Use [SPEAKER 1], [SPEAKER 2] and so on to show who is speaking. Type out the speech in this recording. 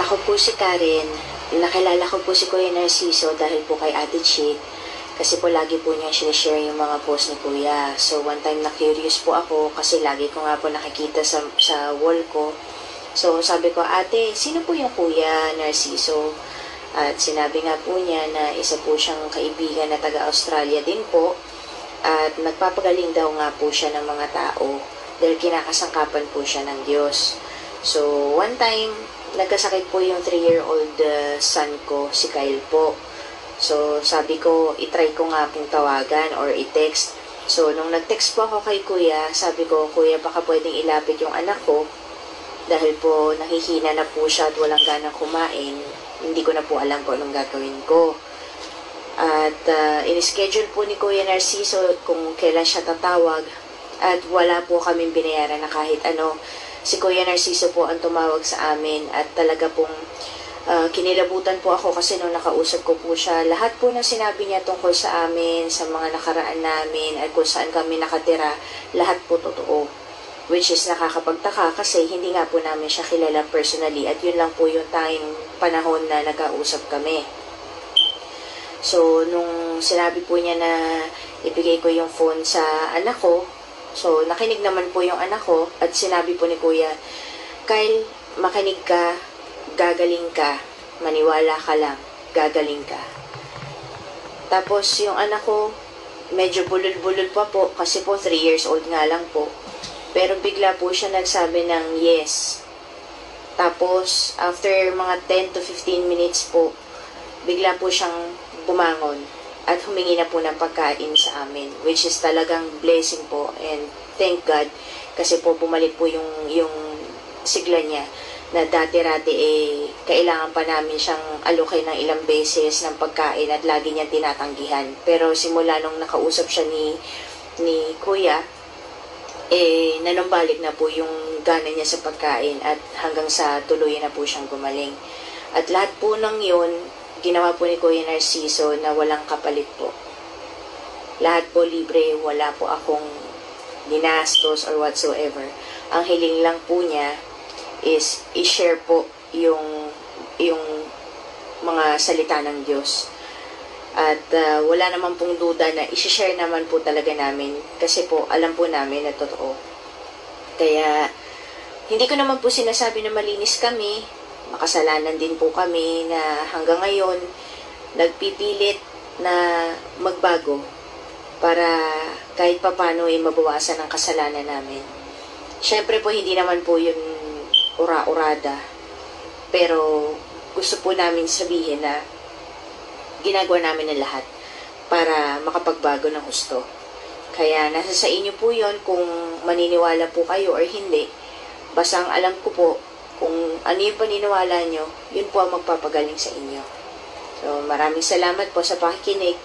[SPEAKER 1] Ako po si Karen. Nakilala ko po si Kuya Narciso dahil po kay Ate Chick. Kasi po lagi po niya sinashare yung mga post ni Kuya. So one time na curious po ako kasi lagi ko nga po nakikita sa wall ko. So sabi ko, ate, sino po yung Kuya Narciso? At sinabi nga po niya na isa po siyang kaibigan na taga-Australia din po. At nagpapagaling daw nga po siya ng mga tao dahil kinakasangkapan po siya ng Diyos. So one time, nagkasakit po yung 3-year-old son ko, si Kyle po. So, sabi ko, itry ko nga pong tawagan or i-text. So, nung nag-text po ako kay Kuya, sabi ko, Kuya, baka pwedeng ilapit yung anak ko dahil po nahihina na po siya at walang ganang kumain. Hindi ko na po alam kung anong gagawin ko. At in-schedule po ni Kuya Narciso kung kailan siya tatawag at wala po kaming binayaran na kahit ano. Si Kuya Narciso po ang tumawag sa amin at talaga pong kinilabutan po ako kasi nung nakausap ko po siya, lahat po ng sinabi niya tungkol sa amin, sa mga nakaraan namin at kung saan kami nakatira, lahat po totoo. Which is nakakapagtaka kasi hindi nga po namin siya kilala personally at yun lang po yung tanging panahon na nag-ausap kami. So, nung sinabi po niya na ibigay ko yung phone sa anak ko, so, nakinig naman po yung anak ko at sinabi po ni Kuya, Kyle, makinig ka, gagaling ka, maniwala ka lang, gagaling ka. Tapos, yung anak ko, medyo bulol-bulol pa po kasi po 3 years old nga lang po. Pero bigla po siya nagsabi ng yes. Tapos, after mga 10 to 15 minutes po, bigla po siyang bumangon at humingi na po ng pagkain sa amin, which is talagang blessing po and thank God kasi po bumalik po yung sigla niya na dati-rati kailangan pa namin siyang alokay ng ilang beses ng pagkain at lagi niyang tinatanggihan. Pero simula nung nakausap siya ni Kuya, nanumbalik na po yung gana niya sa pagkain at hanggang sa tuluyan na po siyang gumaling. At lahat po ng yun, ginawa po ni Kuya Narciso na walang kapalit po. Lahat po libre, wala po akong dinastos or whatsoever. Ang hiling lang po niya is i-share po yung mga salita ng Diyos. At wala naman pong duda na i-share naman po talaga namin kasi po alam po namin na totoo. Kaya hindi ko naman po sinasabi na malinis kami, makasalanan din po kami na hanggang ngayon nagpipilit na magbago para kahit papano mabawasan ang kasalanan namin. Siyempre po hindi naman po yun ura-urada, pero gusto po namin sabihin na ginagawa namin ang lahat para makapagbago ng husto. Kaya nasa sa inyo po yon kung maniniwala po kayo or hindi. Basta ang alam ko po, kung ano yung paniniwala nyo, yun po ang magpapagaling sa inyo. So maraming salamat po sa pakikinig.